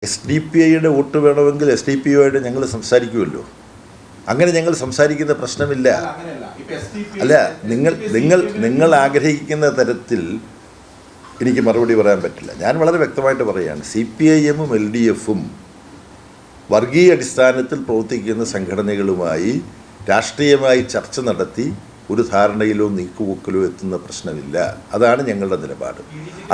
SDP vote വേണമെങ്കിൽ SDP ഞങ്ങൾ സംസാരിക്കുമല്ലോ. അങ്ങനെ ഞങ്ങൾ സംസാരിക്കുന്ന പ്രശ്നമില്ല. അല്ല, നിങ്ങൾ ആഗ്രഹിക്കുന്ന തരത്തിൽ എനിക്ക് മറുപടി പറയാൻ പറ്റില്ല. ഞാൻ വളരെ വ്യക്തമായിട്ട് പറയുകയാണ്, CPIM LDFും വർഗീയ അടിസ്ഥാനത്തിൽ പ്രവർത്തിക്കുന്ന സംഘടനകളുമായി രാഷ്ട്രീയമായി ചർച്ച നടത്തി ഒരു ധാരണയിലോ നീക്കുപോക്കലോ എത്തുന്ന പ്രശ്നമില്ല. അതാണ് ഞങ്ങളുടെ നിലപാട്.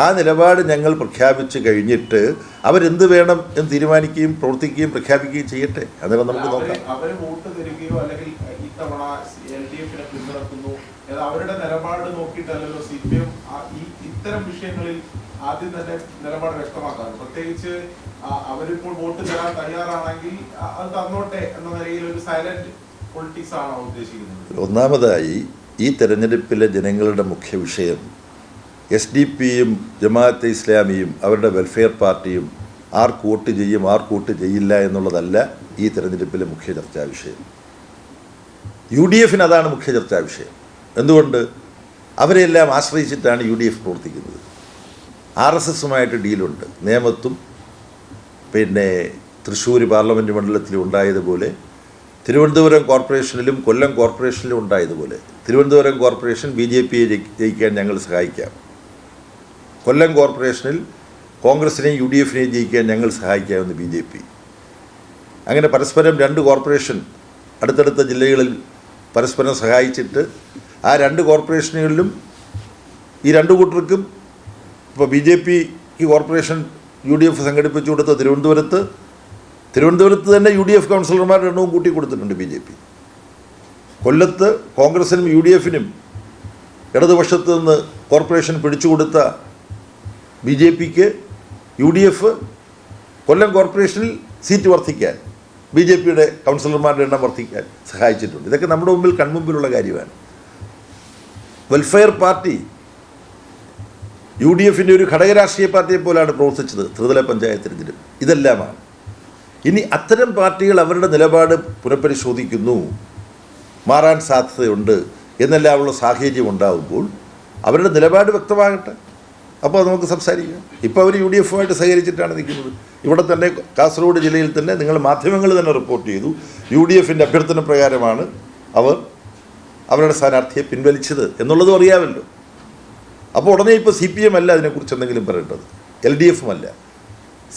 ആ നിലപാട് ഞങ്ങൾ പ്രഖ്യാപിച്ച് കഴിഞ്ഞിട്ട് അവരെന്ത് വേണം എന്ന് തീരുമാനിക്കുകയും പ്രവർത്തിക്കുകയും പ്രഖ്യാപിക്കുകയും ചെയ്യട്ടെ. അന്നേരം നമുക്ക് നോക്കാം. അവരുടെ നിലപാട് നോക്കിയിട്ടല്ലോ CPM ഇത്തരം വിഷയങ്ങളിൽ ആദ്യം തന്നെ നിലപാട് വ്യക്തമാക്കാറ്. പ്രത്യേകിച്ച് അവരിപ്പോൾ വോട്ട് തരാൻ തയ്യാറാണെങ്കിൽ അത് തന്നോട്ടെ എന്ന നിലയിൽ ഒരു സൈലന്റ് പൊളിറ്റിക്സ് ആണോ ഉദ്ദേശിക്കുന്നത്? ഒന്നാമതായി, ഈ തെരഞ്ഞെടുപ്പിലെ ജനങ്ങളുടെ മുഖ്യ വിഷയം SDP-യും ജമാഅത്തെ ഇസ്ലാമിയും അവരുടെ വെൽഫെയർ പാർട്ടിയും ആർക്ക് വോട്ട് ചെയ്യും ആർക്ക് വോട്ട് ചെയ്യില്ല എന്നുള്ളതല്ല ഈ തെരഞ്ഞെടുപ്പിലെ മുഖ്യ ചർച്ചാ വിഷയം. UDF അതാണ് മുഖ്യ ചർച്ചാ വിഷയം. എന്തുകൊണ്ട്? അവരെല്ലാം ആശ്രയിച്ചിട്ടാണ് UDF പ്രവർത്തിക്കുന്നത്. RSSുമായിട്ട് ഡീലുണ്ട്. നേമത്തും പിന്നെ തൃശ്ശൂർ പാർലമെൻറ്റ് മണ്ഡലത്തിലും ഉണ്ടായതുപോലെ തിരുവനന്തപുരം കോർപ്പറേഷനിലും കൊല്ലം കോർപ്പറേഷനിലും ഉണ്ടായതുപോലെ തിരുവനന്തപുരം കോർപ്പറേഷൻ BJPയെ ജയിക്കാൻ ഞങ്ങൾ സഹായിക്കാം. കൊല്ലം കോർപ്പറേഷനിൽ കോൺഗ്രസിനെയും UDFനെയും ജയിക്കാൻ ഞങ്ങൾ സഹായിക്കാമെന്ന് BJP. അങ്ങനെ പരസ്പരം രണ്ട് കോർപ്പറേഷൻ അടുത്തടുത്ത ജില്ലകളിൽ പരസ്പരം സഹായിച്ചിട്ട് ആ രണ്ട് കോർപ്പറേഷനുകളിലും ഈ രണ്ട് കൂട്ടർക്കും ഇപ്പോൾ BJPക്ക് കോർപ്പറേഷൻ UDF സംഘടിപ്പിച്ചു കൊടുത്ത തിരുവനന്തപുരത്ത് തന്നെ UDF കൗൺസിലർമാരുടെ എണ്ണവും കൂട്ടി കൊടുത്തിട്ടുണ്ട് BJP. കൊല്ലത്ത് കോൺഗ്രസിനും UDFനും ഇടതുപക്ഷത്ത് നിന്ന് കോർപ്പറേഷൻ പിടിച്ചുകൊടുത്ത BJPക്ക് UDF കൊല്ലം കോർപ്പറേഷനിൽ സീറ്റ് വർദ്ധിക്കാൻ BJPയുടെ കൗൺസിലർമാരുടെ എണ്ണം വർദ്ധിക്കാൻ സഹായിച്ചിട്ടുണ്ട്. ഇതൊക്കെ നമ്മുടെ മുമ്പിൽ കൺമുമ്പിലുള്ള കാര്യമാണ്. വെൽഫെയർ പാർട്ടി UDFൻ്റെ ഒരു ഘടകരാഷ്ട്രീയ പാർട്ടിയെ പോലാണ് പ്രവർത്തിച്ചത് ത്രിതല പഞ്ചായത്ത് തിരഞ്ഞെടുപ്പ്. ഇതെല്ലാമാണ്. ഇനി അത്തരം പാർട്ടികൾ അവരുടെ നിലപാട് പുനഃപരിശോധിക്കുന്നു, മാറാൻ സാധ്യതയുണ്ട് എന്നെല്ലാമുള്ള സാഹചര്യം ഉണ്ടാകുമ്പോൾ അവരുടെ നിലപാട് വ്യക്തമാകട്ടെ. അപ്പോൾ നമുക്ക് സംസാരിക്കാം. ഇപ്പോൾ അവർ UDFുമായിട്ട് സഹകരിച്ചിട്ടാണ് നിൽക്കുന്നത്. ഇവിടെ തന്നെ കാസർഗോഡ് ജില്ലയിൽ തന്നെ നിങ്ങൾ മാധ്യമങ്ങൾ തന്നെ റിപ്പോർട്ട് ചെയ്തു, UDFൻ്റെ അഭ്യർത്ഥന പ്രകാരമാണ് അവർ അവരുടെ സ്ഥാനാർത്ഥിയെ പിൻവലിച്ചത് എന്നുള്ളതും അറിയാമല്ലോ. അപ്പോൾ ഉടനെ ഇപ്പോൾ CPM അല്ല അതിനെക്കുറിച്ച് എന്തെങ്കിലും പറയേണ്ടത്, LDFും അല്ല.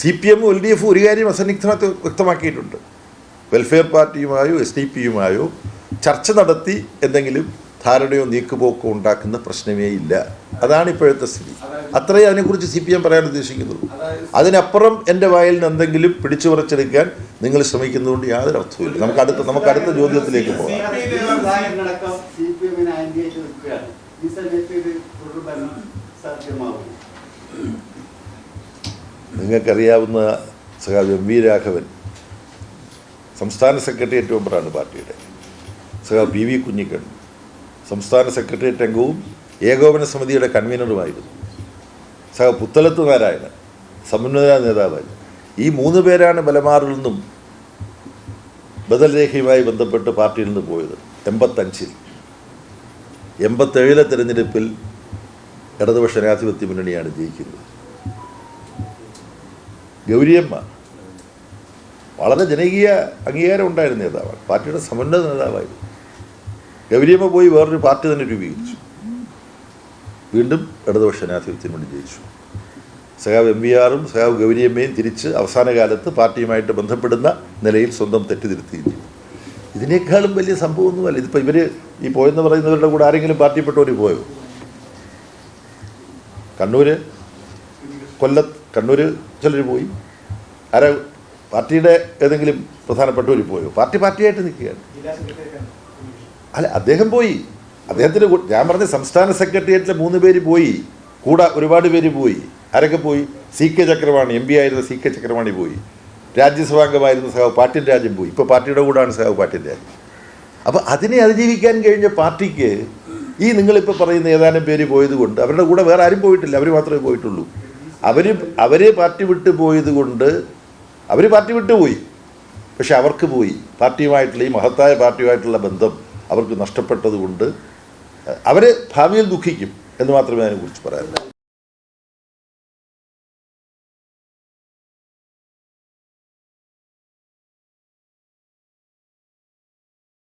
CPM LDF ഒരു കാര്യം അസന്നിഗ്ധമായി വ്യക്തമാക്കിയിട്ടുണ്ട്. വെൽഫെയർ പാർട്ടിയുമായോ SDP-യുമായോ ചർച്ച നടത്തി എന്തെങ്കിലും ധാരണയോ നീക്കുപോക്കോ ഉണ്ടാക്കുന്ന പ്രശ്നമേ ഇല്ല. അതാണ് ഇപ്പോഴത്തെ സ്ഥിതി. അത്രയേ അതിനെക്കുറിച്ച് CPM പറയാൻ ഉദ്ദേശിക്കുന്നുള്ളൂ. അതിനപ്പുറം എൻ്റെ വായിൽ നിന്ന് എന്തെങ്കിലും പിടിച്ചു പറിച്ചെടുക്കാൻ നിങ്ങൾ ശ്രമിക്കുന്നതുകൊണ്ട് യാതൊരു അർത്ഥവുമില്ല. നമുക്ക് അടുത്ത ചോദ്യത്തിലേക്ക് പോകാം. നിങ്ങൾക്കറിയാവുന്ന സഖാവ് MV രാഘവൻ സംസ്ഥാന സെക്രട്ടേറിയറ്റ് മെമ്പറാണ് പാർട്ടിയുടെ. സഖാവ് PV കുഞ്ഞിക്കണ്ണൻ സംസ്ഥാന സെക്രട്ടേറിയറ്റ് അംഗവും ഏകോപന സമിതിയുടെ കൺവീനറുമായിരുന്നു. സഖാവ് പുത്തലത്ത് നാരായണൻ സമന്വയ നേതാവായിരുന്നു. ഈ 3 പേരാണ് മലബാറിൽ നിന്നും ബദൽ രേഖയുമായി ബന്ധപ്പെട്ട് പാർട്ടിയിൽ നിന്ന് പോയത്. 85-ൽ 87-ലെ തെരഞ്ഞെടുപ്പിൽ ഇടതുപക്ഷ ജനാധിപത്യ മുന്നണിയാണ് ജയിക്കുന്നത്. ഗൗരിയമ്മ വളരെ ജനകീയ അംഗീകാരം ഉണ്ടായിരുന്ന നേതാവാണ്, പാർട്ടിയുടെ സമന്വയ നേതാവായിരുന്നു. ഗൗരിയമ്മ പോയി വേറൊരു പാർട്ടി തന്നെ രൂപീകരിച്ചു. വീണ്ടും ഇടതുപക്ഷ ജനാധിപത്യം കൊണ്ട് ജയിച്ചു. സഖാവ് MVRും സഖാവ് ഗൗരിയമ്മയും തിരിച്ച് അവസാന കാലത്ത് പാർട്ടിയുമായിട്ട് ബന്ധപ്പെടുന്ന നിലയിൽ സ്വന്തം തെറ്റുതിരുത്തുകയും ചെയ്തു. ഇതിനേക്കാളും വലിയ സംഭവമൊന്നുമല്ല. ഇതിപ്പോൾ ഇവർ ഈ പോയെന്ന് പറയുന്നവരുടെ കൂടെ ആരെങ്കിലും പാർട്ടിപ്പെട്ടവർ പോയോ? കണ്ണൂർ ചിലർ പോയി. ആരാ പാർട്ടിയുടെ ഏതെങ്കിലും പ്രധാനപ്പെട്ടവർ പോയോ? പാർട്ടിയായിട്ട് നിൽക്കുകയാണ്. അല്ല, അദ്ദേഹം പോയി. അദ്ദേഹത്തിന് ഞാൻ പറഞ്ഞ സംസ്ഥാന സെക്രട്ടേറിയറ്റിലെ 3 പേര് പോയി, കൂടെ ഒരുപാട് പേര് പോയി. ആരൊക്കെ പോയി? CK ചക്രവാണി, MP ആയിരുന്ന CK ചക്രവാണി പോയി. രാജ്യസഭാംഗമായിരുന്ന സഖാവ് പാട്ടിൻ രാജ്യം പോയി. ഇപ്പോൾ പാർട്ടിയുടെ കൂടാണ് സഖാവ് പാട്ടിൻ രാജ്യം. അപ്പോൾ അതിനെ അതിജീവിക്കാൻ കഴിഞ്ഞ പാർട്ടിക്ക് ഈ നിങ്ങളിപ്പോൾ പറയുന്ന ഏതാനും പേര് പോയത് കൊണ്ട്, അവരുടെ കൂടെ വേറെ ആരും പോയിട്ടില്ല, അവർ മാത്രമേ പോയിട്ടുള്ളൂ. അവർ പാർട്ടി വിട്ട് പോയത് കൊണ്ട് അവർ പാർട്ടി വിട്ടുപോയി. പക്ഷെ അവർക്ക് പോയി പാർട്ടിയുമായിട്ടുള്ള ഈ മഹത്തായ പാർട്ടിയുമായിട്ടുള്ള ബന്ധം അവർക്ക് നഷ്ടപ്പെട്ടതുകൊണ്ട് അവർ ഭാവിയിൽ ദുഃഖിക്കും എന്ന് മാത്രമേ അതിനെക്കുറിച്ച് പറയാനുള്ളൂ.